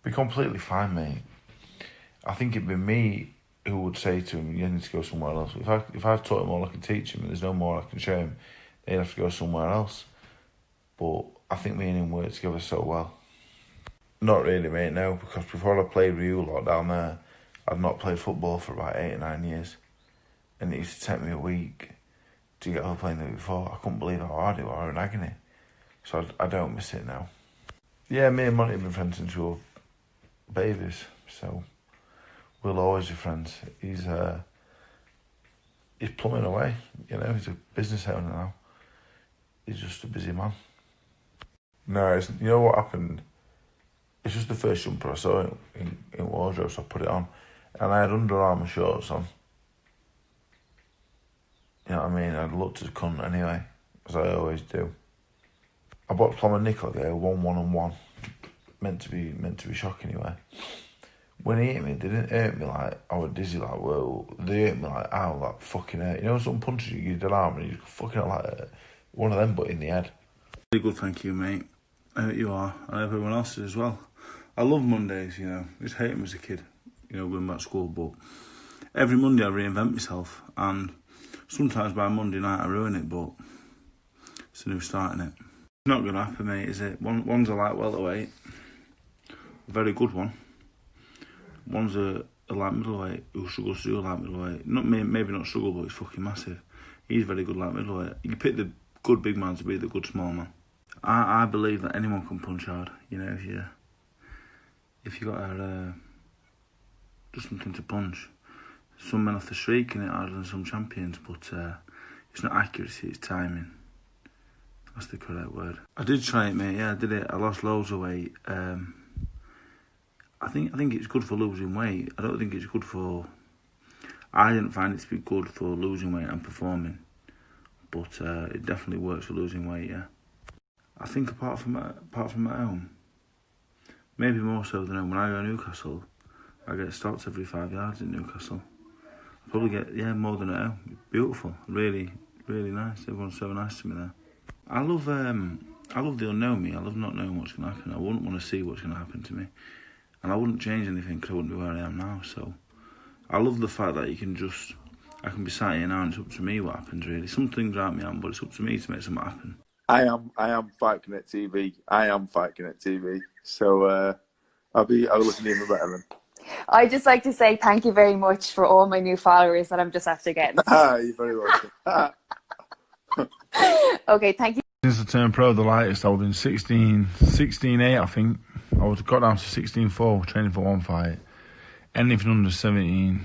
Be completely fine, mate. I think it'd be me who would say to him, you need to go somewhere else. If I've taught him all I can teach him and there's no more I can show him, he'd have to go somewhere else. But I think me and him work together so well. Not really, mate, no, because before I played with you lot down there, I'd not played football for about 8 or 9 years. And it used to take me a week to get over playing there before. I couldn't believe how hard it was in agony. So I don't miss it now. Yeah, me and Monty have been friends since we were babies, so we'll always be friends. He's plumbing away, you know, he's a business owner now. He's just a busy man. No, you know what happened? It's just the first jumper I saw in wardrobe, so I put it on. And I had Under Armour shorts on. You know what I mean? I looked as a cunt anyway, as I always do. I bought Plum and Nickel there, 1, 1 and 1. Meant to be shocking anyway. When he hit me, they didn't hurt me like I was dizzy, like, whoa. They hurt me like, ow, like fucking hurt. You know, some punches you get an arm and you fucking like one of them, but in the head. Really good, thank you, mate. I hope you are, and everyone else is as well. I love Mondays, you know. I just hate them as a kid, you know, going back to school. But every Monday I reinvent myself, and sometimes by Monday night I ruin it, but it's a new start, innit? It's not going to happen, mate, is it? One's a light welterweight, a very good one. One's a light middleweight who struggles to do a light middleweight. Maybe not struggle, but he's fucking massive. He's very good light middleweight. You pick the good big man to be the good small man. I believe that anyone can punch hard. You know, if you got just something to punch. Some men off the street can hit harder than some champions, but it's not accuracy, it's timing. That's the correct word. I did try it, mate. Yeah, I did it. I lost loads of weight. I think it's good for losing weight. I don't think it's good for... I didn't find it to be good for losing weight and performing. But it definitely works for losing weight, yeah. I think apart from at home, maybe more so than when I go to Newcastle, I get stopped every 5 yards in Newcastle. I probably get, more than at home. Beautiful. Really, really nice. Everyone's so nice to me there. I love the unknown me. I love not knowing what's going to happen. I wouldn't want to see what's going to happen to me. And I wouldn't change anything because I wouldn't be where I am now. So I love the fact that I can be sat here now and it's up to me what happens, really. Some things aren't me on, but it's up to me to make something happen. I am Fight Connect TV. I am Fight Connect TV. So I'll be looking even better then. I'd just like to say thank you very much for all my new followers that I'm just after getting. You're very welcome. Okay, thank you. Since I turned pro, the lightest, I was in 16.8, I think. I got down to 16.4, training for one fight. Anything under 17,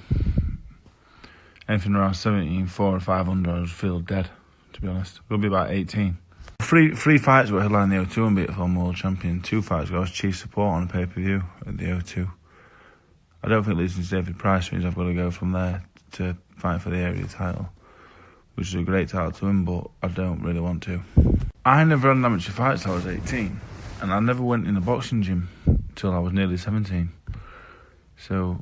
anything around 17.4 or 5 under, I just feel dead, to be honest. It'll be about 18. Three fights were headlining the O2 and beat a former world champion. 2 fights ago, I was chief support on a pay-per-view at the O2. I don't think losing to David Price means I've got to go from there to fight for the area title, which is a great title to win, but I don't really want to. I never had an amateur fight till I was 18, and I never went in a boxing gym till I was nearly 17. So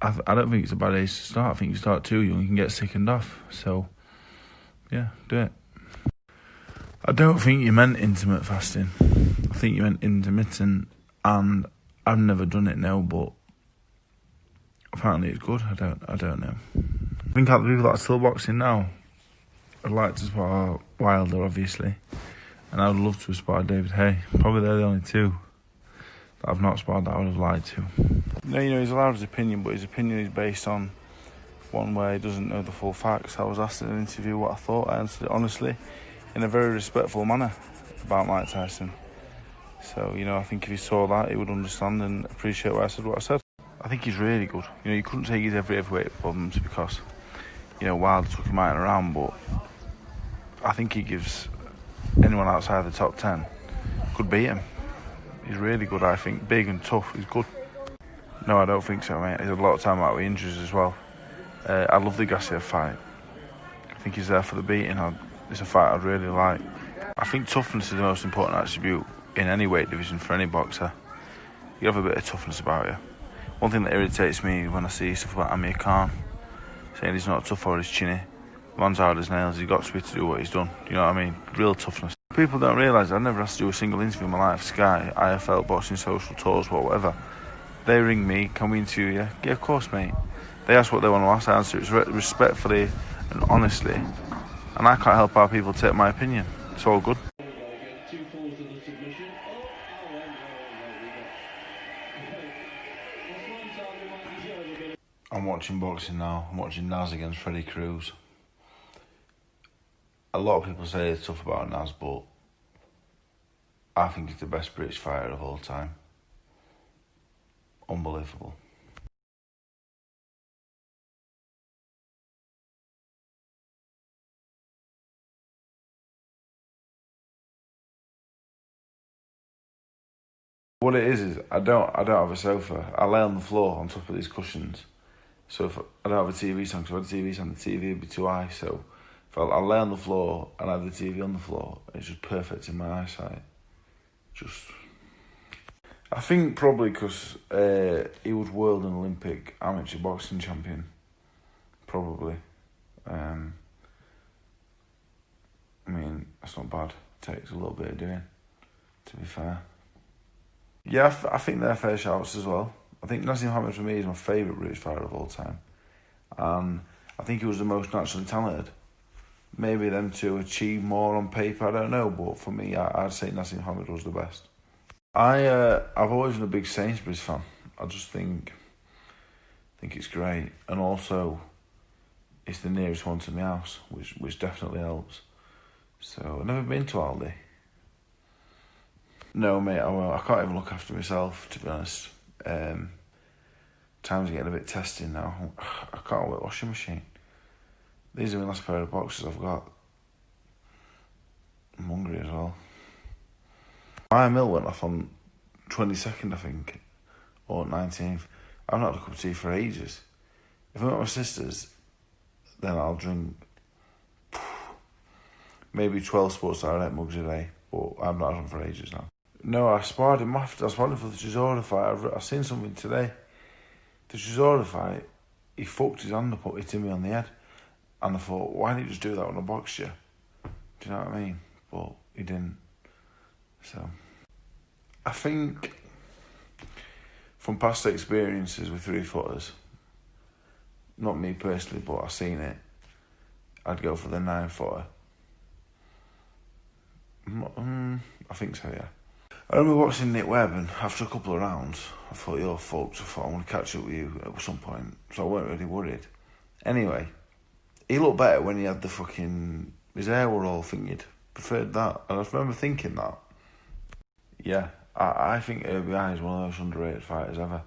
I don't think it's a bad age to start. I think you start too young, you can get sickened off. So yeah, do it. I don't think you meant intermittent fasting. I think you meant intermittent, and I've never done it now, but apparently it's good. I don't know. I think out of the people that are still boxing now, I'd like to spar Wilder, obviously, and I'd love to spar David Hay. Probably they're the only 2 that I've not sparred that I would have liked to. No, you know, he's allowed his opinion, but his opinion is based on one where he doesn't know the full facts. I was asked in an interview what I thought. I answered it honestly, in a very respectful manner, about Mike Tyson. So, you know, I think if he saw that, he would understand and appreciate what I said. I think he's really good. You know, you couldn't take his every heavyweight problems because, you know, Wilder took him out and around, but I think he gives anyone outside the top 10 could beat him. He's really good, I think. Big and tough, he's good. No, I don't think so, mate. He's had a lot of time out with injuries as well. I love the Garcia fight. I think he's there for the beating. It's a fight I'd really like. I think toughness is the most important attribute in any weight division for any boxer. You have a bit of toughness about you. One thing that irritates me when I see stuff about Amir Khan, saying he's not tough or he's chinny. Man's hard as nails, he's got to be to do what he's done. You know what I mean? Real toughness. People don't realise I've never had to do a single interview in my life. Sky, IFL, Boxing Social, Tours, whatever. They ring me, can we interview you? Yeah, of course, mate. They ask what they want to ask, I answer it respectfully and honestly. And I can't help how people take my opinion. It's all good. I'm watching boxing now. I'm watching Naz against Freddie Cruz. A lot of people say it's tough about Naz, but I think he's the best British fighter of all time. Unbelievable. What it is I don't have a sofa. I lay on the floor on top of these cushions. So if I don't have a TV stand, because if I had a TV stand, the TV would be too high. So if I lay on the floor and I have the TV on the floor, it's just perfect in my eyesight. I think probably because he was world and Olympic amateur boxing champion. Probably. I mean, that's not bad. It takes a little bit of doing, to be fair. Yeah, I think they're fair shouts as well. I think Naseem Hamed for me is my favourite British fighter of all time. And I think he was the most naturally talented. Maybe them two achieved more on paper, I don't know. But for me, I'd say Naseem Hamed was the best. I've always been a big Sainsbury's fan. I just think it's great. And also, it's the nearest one to my house, which definitely helps. So, I've never been to Aldi. No, mate, I can't even look after myself, to be honest. Time's getting a bit testing now. I can't wear a washing machine. These are my last pair of boxes I've got. I'm hungry as well. My mill went off on 22nd, I think, or 19th. I've not had a cup of tea for ages. If I'm at my sister's, then I'll drink maybe 12 Sports Direct mugs a day, but I've not had them for ages now. No, I sparred him after. I sparred him for the Chisora fight. I've seen something today. The Chisora fight, he fucked his hand up, hit me on the head. And I thought, why didn't you just do that when I boxed you? Do you know what I mean? But he didn't. So, I think from past experiences with 3-footers, not me personally, but I've seen it, I'd go for the 9-footer. I think so, yeah. I remember watching Nick Webb, and after a couple of rounds, I thought, you're fucked. I thought, I want to catch up with you at some point. So I weren't really worried. Anyway, he looked better when he had the fucking... His hair were all thingied. Preferred that. And I remember thinking that. Yeah, I think RBI is one of those underrated fighters ever.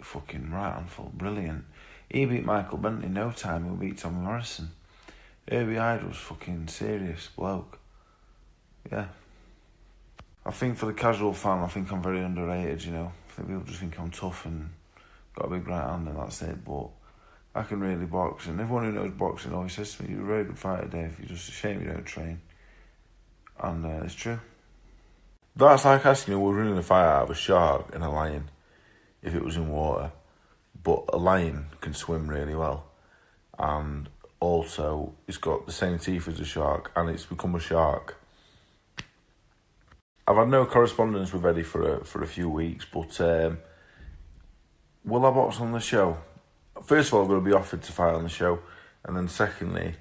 Fucking right handful. Brilliant. He beat Michael Benton in no time. He beat Tommy Morrison. RBI was fucking serious bloke. Yeah. I think for the casual fan, I think I'm very underrated, you know. I think people just think I'm tough and got a big right hand and that's it, but I can really box. And everyone who knows boxing always says to me, you're a very good fighter, Dave. You're just a shame you don't train. And it's true. That's like asking we're running a fight out of a shark and a lion if it was in water. But a lion can swim really well. And also, it's got the same teeth as a shark and it's become a shark. I've had no correspondence with Eddie for a few weeks, but will I box on the show? First of all, I'm going to be offered to fight on the show, and then secondly,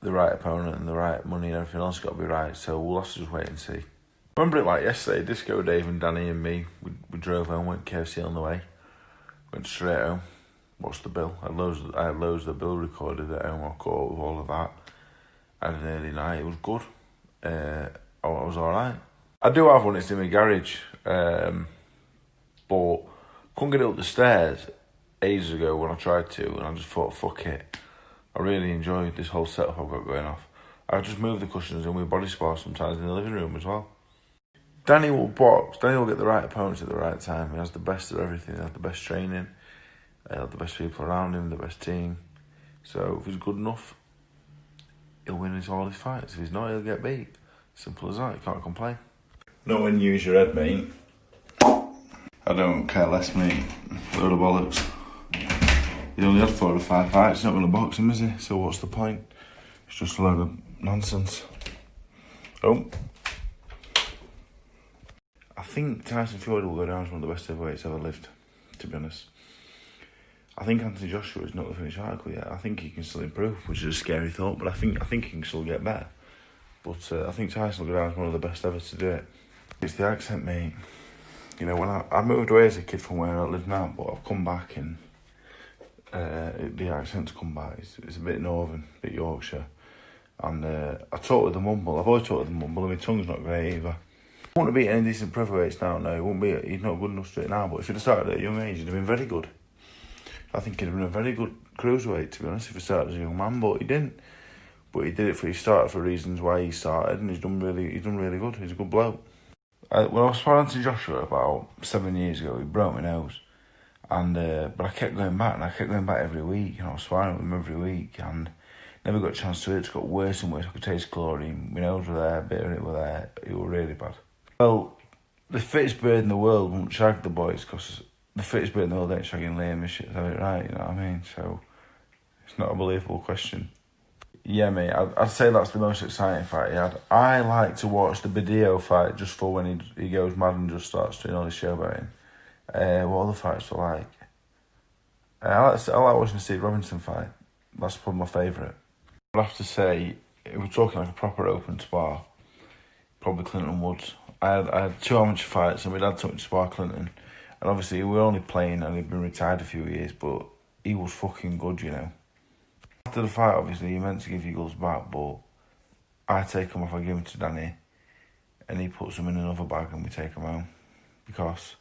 the right opponent and the right money and everything else got to be right, so we'll have to just wait and see. Remember it like yesterday, Disco Dave and Danny and me, we drove home, went KFC on the way, went straight home, watched the bill. I had loads of the bill recorded at home, I caught up with all of that. I had an early night, it was good. I was alright. I do have one, it's in my garage, but couldn't get it up the stairs ages ago when I tried to, and I just thought, fuck it. I really enjoyed this whole setup I've got going off. I just move the cushions and we body spar sometimes in the living room as well. Danny will box, Danny will get the right opponents at the right time. He has the best of everything, he has the best training, he has the best people around him, the best team. So if he's good enough, he'll win all his fights. If he's not, he'll get beat. Simple as that, you can't complain. Not when you use your head, mate. I don't care less, mate. Load of bollocks. He only had 4 or 5 fights, he's not going to box him, is he? So what's the point? It's just a load of nonsense. Oh. I think Tyson Fury will go down as one of the best heavyweights ever lived, to be honest. I think Anthony Joshua is not the finished article yet. I think he can still improve, which is a scary thought, but I think he can still get better. But I think Tyson will go down as one of the best ever to do it. It's the accent, mate. You know, when I moved away as a kid from where I live now, but I've come back and the accent's come back. It's a bit northern, a bit Yorkshire. And I talk with the mumble. I've always talked with the mumble, and my tongue's not great either. He wouldn't have beat any decent heavyweights now, no. He wouldn't be. He's not good enough to do it now, but if he'd have started at a young age, he'd have been very good. I think he'd have been a very good cruiserweight, to be honest, if he started as a young man, but he didn't. But he did it he started for reasons why he started, and he's done really good. He's a good bloke. When I was sparring to Joshua about 7 years ago, he broke my nose. And but I kept going back, and I kept going back every week, and I was sparring with him every week, and never got a chance to do it. It just got worse and worse. I could taste chlorine. My nose were there, a bit of it were there. It was really bad. Well, the fittest bird in the world won't shag the boys, because the fittest bird in the world ain't shagging Liam and shit, have it right, you know what I mean? So, it's not a believable question. Yeah, mate, I'd say that's the most exciting fight he had. I like to watch the Badillo fight just for when he goes mad and just starts doing all this showboating. What other fights do I like? I like watching the Steve Robinson fight. That's probably my favourite. I'd have to say, if we're talking like a proper open spar, probably Clinton Woods. I had 2 amateur fights, and my dad took me to spar Clinton. And obviously, we were only playing, and he'd been retired a few years, but he was fucking good, you know. After the fight, obviously, he meant to give you gloves back, but I take them off, I give them to Danny, and he puts them in another bag, and we take them home. Because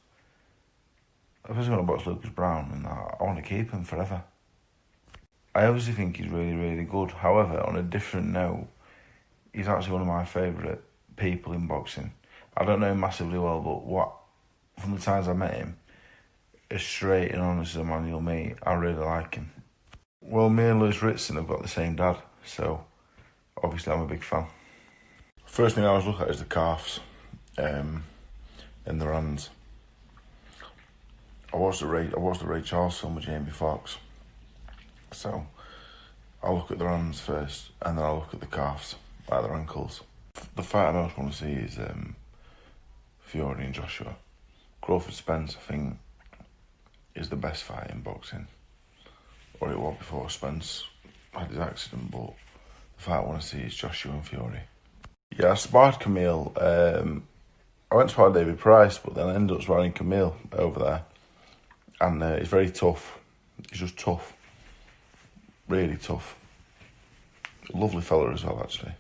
I was going to box Lucas Brown, and I want to keep him forever. I obviously think he's really, really good. However, on a different note, he's actually one of my favourite people in boxing. I don't know him massively well, but from the times I met him, as straight and honest as a man you'll meet, I really like him. Well, me and Lewis Ritson have got the same dad, so obviously I'm a big fan. First thing I always look at is the calves and the hands. I watched the Ray Charles film with Jamie Foxx, so I'll look at the hands first, and then I'll look at the calves, like their ankles. The fight I most want to see is Fury and Joshua. Crawford Spence, I think, is the best fight in boxing. Or it was before Spence had his accident, but the fight I want to see is Joshua and Fury. Yeah, I sparred Camille. I went to spar David Price, but then I ended up sparring Camille over there. And he's very tough. He's just tough. Really tough. Lovely fella as well, actually.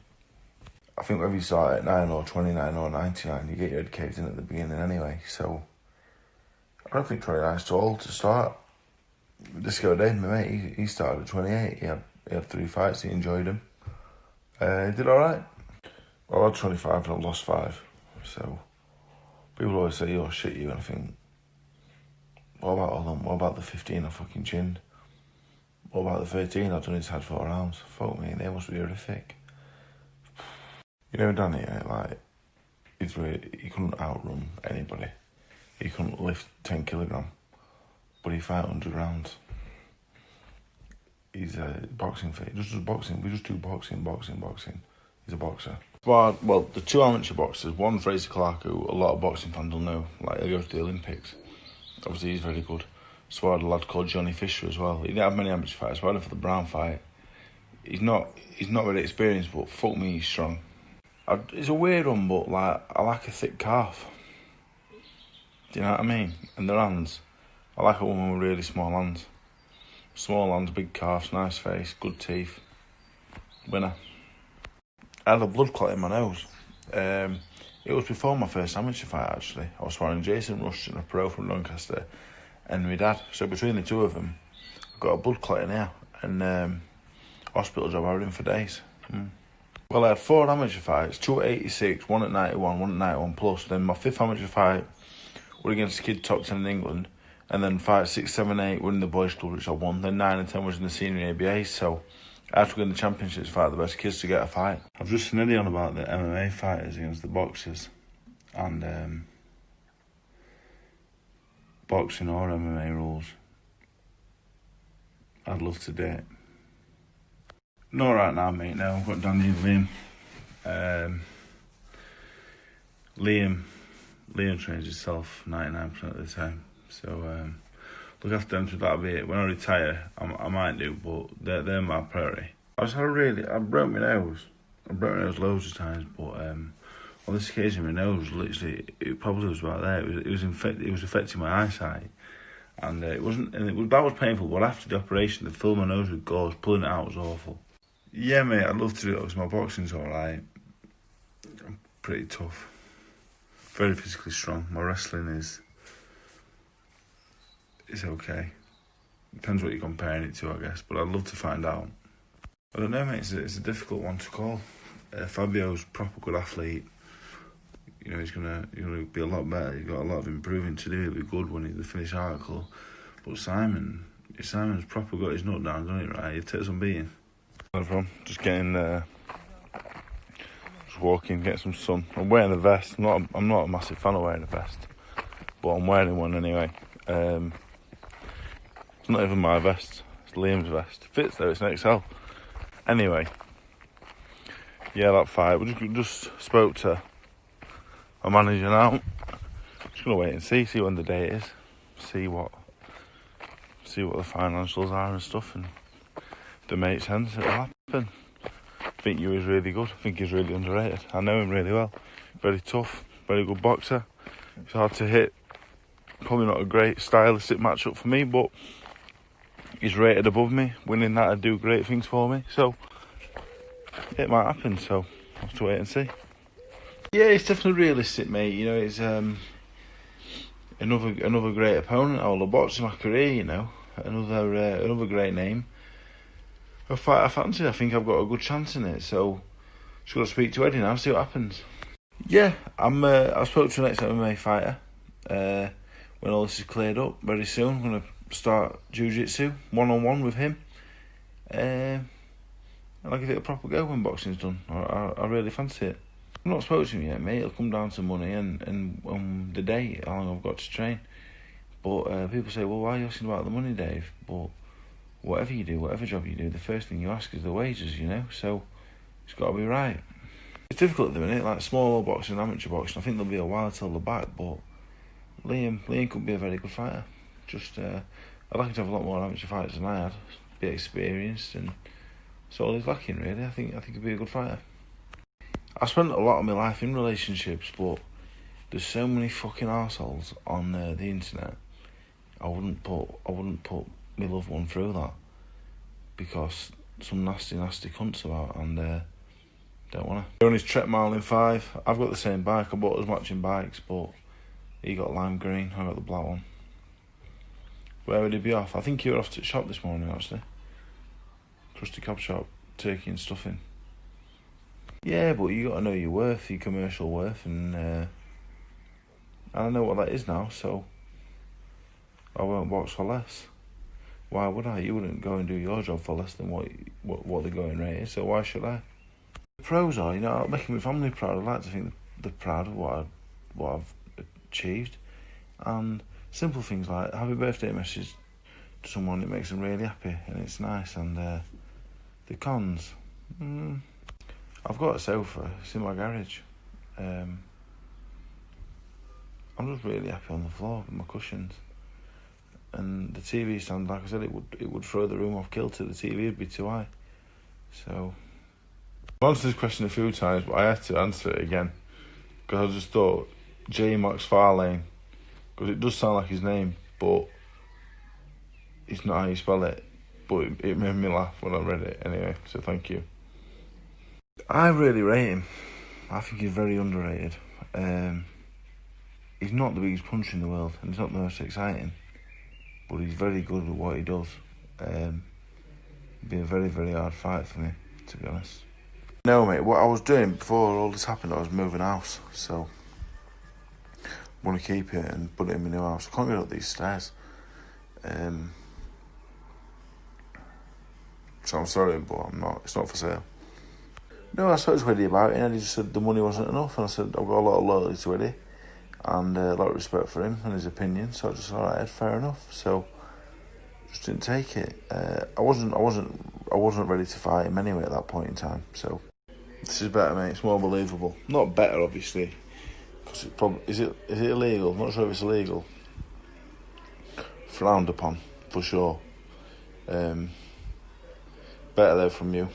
I think whether you start at 9 or 29 or 99, you get your head caved in at the beginning anyway, so I don't think 29's too old to start. Disco Dane, my mate, he started at 28. He had 3 fights, he enjoyed them. He did alright. Well, I had 25 and I lost 5, so people always say, oh shit you, and I think, what about all them? What about the 15 I fucking chinned? What about the 13 I've done his head 4 rounds? Fuck me, they must be horrific. You know, Danny, like, he couldn't outrun anybody. He couldn't lift 10 kilogram, but he fight 100 rounds. He's a boxing fit. He just does boxing. We just do boxing. He's a boxer. Well, the 2 amateur boxers, one Fraser Clark, who a lot of boxing fans will know, like, he goes to the Olympics. Obviously, he's very good. So I had a lad called Johnny Fisher as well. He didn't have many amateur fights. So I had him for the Brown fight. He's not very experienced, but fuck me, he's strong. It's a weird one, but like I like a thick calf. Do you know what I mean? And their hands. I like a woman with really small hands. Small hands, big calves, nice face, good teeth. Winner. I had a blood clot in my nose. It was before my first amateur fight, actually. I was sparring Jason Rushton, a pro from Doncaster, and my dad. So between the two of them, I got a blood clot in here, and hospital job I was in for days. Well, I had 4 amateur fights, 2 at 86, 1 at 91, 1 at 91 plus. Then my 5th amateur fight was against a kid top 10 in England. And then fight 6, 7, 8 were in the boys' club, which I won. Then 9 and 10 was in the senior ABA. So I had to go in the championships fight the best kids to get a fight. I've just seen Eddie on about the MMA fighters against the boxers. And boxing or MMA rules. I'd love to do it. Not right now, mate. No, I've got Danny and Liam. Liam trains himself 99% of the time. So look after them to that bit. When I retire, I might do, but they're my priority. I broke my nose. I broke my nose loads of times, but on this occasion, my nose literally, it probably was about there. It was affecting my eyesight, and that was painful. But after the operation, they filled my nose with gauze. Pulling it out was awful. Yeah, mate, I'd love to do it because my boxing's alright. I'm pretty tough, very physically strong. My wrestling is okay. Depends what you're comparing it to, I guess. But I'd love to find out. I don't know, mate. It's a difficult one to call. Fabio's a proper good athlete. You know, he's gonna be a lot better. He's got a lot of improving to do. He'll be good when he finishes article. But Simon's proper got his nut down, doesn't he? Right, he takes some beating. No problem. Just walking, getting some sun. I'm wearing a vest. I'm not a massive fan of wearing a vest, but I'm wearing one anyway. It's not even my vest. It's Liam's vest. It fits though. It's an XL. Anyway, yeah, that fight. We just spoke to my manager now. Just gonna wait and see when the date is. See what the financials are and stuff, and if it makes sense, it'll happen. I think he's really good. I think he's really underrated. I know him really well. Very tough, very good boxer. It's hard to hit. Probably not a great stylistic matchup for me, but he's rated above me. Winning that would do great things for me. So it might happen. So I'll have to wait and see. Yeah, it's definitely realistic, mate. You know, it's another great opponent. I'll have watched my career. You know, another great name. A fight I fancy. I think I've got a good chance in it. So just got to speak to Eddie now, see what happens. Yeah, I spoke to the next MMA fighter. When all this is cleared up very soon, I'm going to start jiu-jitsu one-on-one with him. And I'll give it a proper go when boxing's done. I really fancy it. I've not spoken to him yet, mate. It'll come down to money and the day, how long I've got to train. But people say, well, why are you asking about the money, Dave? But whatever you do, whatever job you do, the first thing you ask is the wages, you know? So it's got to be right. It's difficult at the minute, like small boxing, amateur boxing. I think there'll be a while till they're back, but Liam could be a very good fighter. Just, I'd like him to have a lot more amateur fights than I had. Be experienced, and that's all he's lacking, really. I think he'd be a good fighter. I spent a lot of my life in relationships, but there's so many fucking arseholes on the internet. I wouldn't put my loved one through that because some nasty cunts about, and don't wanna. He on his Trek Mile in 5. I've got the same bike. I bought us matching bikes, but he got lime green. I got the black one. Where would he be off? I think he were off to the shop this morning, actually. Krusty Cob shop, turkey and stuffing. Yeah, but you got to know your worth, your commercial worth, and I know what that is now, so I won't box for less. Why would I? You wouldn't go and do your job for less than what the going rate is, so why should I? The pros are, you know, making my family proud. I like to think they're proud of what I've achieved, and simple things like happy birthday message to someone, it makes them really happy and it's nice. And the cons, I've got a sofa, it's in my garage. I'm just really happy on the floor with my cushions, and the TV stand, like I said, it would throw the room off kilter. The TV would be too high. So I've answered this question a few times, but I had to answer it again because I just thought J. McFarlane, because it does sound like his name, but it's not how you spell it. But it made me laugh when I read it anyway, so thank you. I really rate him. I think he's very underrated. He's not the biggest puncher in the world, and he's not the most exciting, but he's very good at what he does. It'd be a very, very hard fight for me, to be honest. No, mate, what I was doing before all this happened, I was moving house, so I want to keep it and put it in my new house. I can't get up these stairs. So I'm sorry, but I'm not. It's not for sale. No, I spoke to Eddie about it, and he just said the money wasn't enough, and I said I've got a lot of loyalty to Eddie, and a lot of respect for him and his opinion. So I just thought, alright, fair enough. So just didn't take it. I wasn't ready to fight him anyway at that point in time. So this is better, mate. It's more believable. Not better, obviously, Because is it illegal? I'm not sure if it's illegal. Frowned upon, for sure. Better there from you.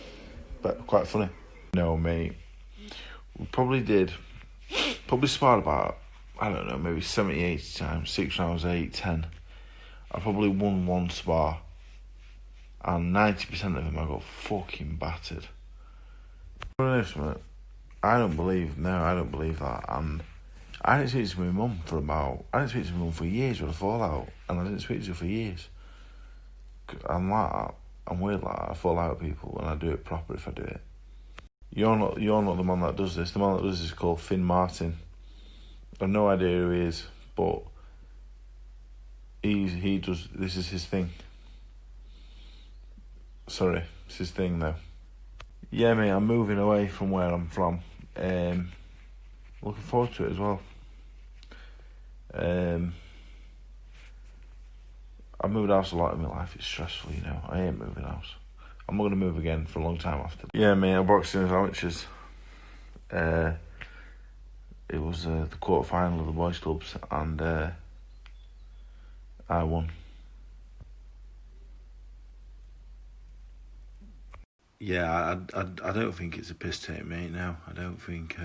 But quite funny. No, mate. We probably sparred about, I don't know, maybe 70, 80 times, 6 rounds, 8, 10. I probably won one spar, and 90% of them I got fucking battered. I don't believe that, and I didn't speak to my mum for years with a fallout, and I didn't speak to her for years. I'm like that. I'm weird like that. I fall out with people, and I do it proper if I do it. You're not the man that does this. The man that does this is called Finn Martin. I have no idea who he is, but he does. This is his thing. Sorry, it's his thing though. Yeah, mate, I'm moving away from where I'm from. Looking forward to it as well. I've moved house a lot in my life. It's stressful, you know. I ain't moving house. I'm not going to move again for a long time after. Yeah, mate, I'm boxing with amateurs. It was the quarter-final of the boys' clubs, and I won. Yeah, I don't think it's a piss take, mate. No, I don't think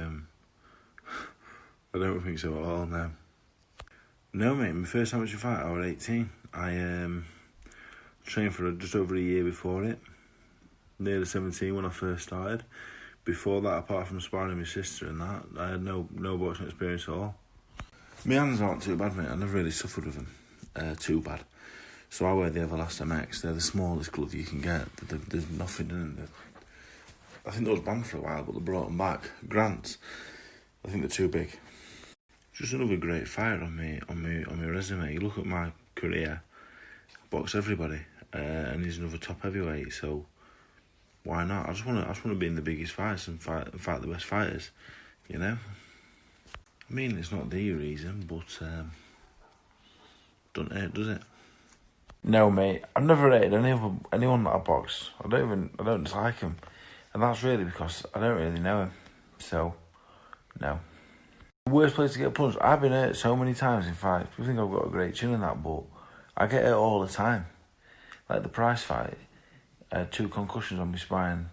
so at all. No. No, mate. My first amateur fight, I was 18. I trained for just over a year before it. Nearly 17 when I first started. Before that, apart from sparring my sister and that, I had no boxing experience at all. My hands aren't too bad, mate. I never really suffered with them too bad. So I wear the Everlast MX. They're the smallest glove you can get. There's nothing in them. I think they was banned for a while, but they brought them back. Grants. I think they're too big. Just another great fighter on my resume. You look at my career, I box everybody, and he's another top heavyweight. So why not? I just want to be in the biggest fights and fight the best fighters. You know. I mean, it's not the reason, but don't hurt, does it? No, mate. I've never hated anyone that I box. I don't dislike him, and that's really because I don't really know him. So, no. The worst place to get punched. I've been hurt so many times in fights. People think I've got a great chin and that, but I get hurt all the time. Like the Price fight, I had 2 concussions on my spine,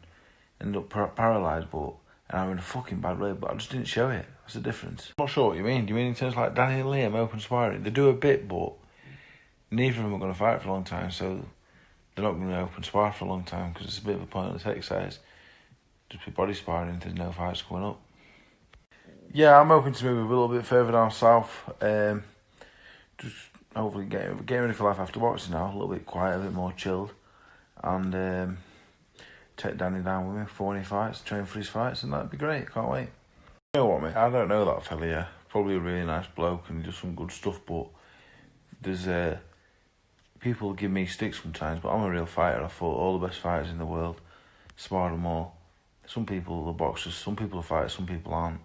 ended up paralysed, and I'm in a fucking bad way, but I just didn't show it. That's the difference. I'm not sure what you mean. Do you mean in terms of like Danny and Liam open sparring? They do a bit, but neither of them are going to fight for a long time, so they're not going to open spar for a long time because it's a bit of a pointless exercise. Just be body sparring if there's no fights coming up. Yeah, I'm hoping to move a little bit further down south. Just hopefully getting ready for life after boxing now. A little bit quiet, a bit more chilled. And take Danny down with me for any fights, train for his fights, and that'd be great. Can't wait. You know what, mate? I don't know that fella, yeah. Probably a really nice bloke and he does some good stuff, but there's people give me sticks sometimes, but I'm a real fighter. I fought all the best fighters in the world, sparred them all. Some people are boxers, some people are fighters, some people aren't.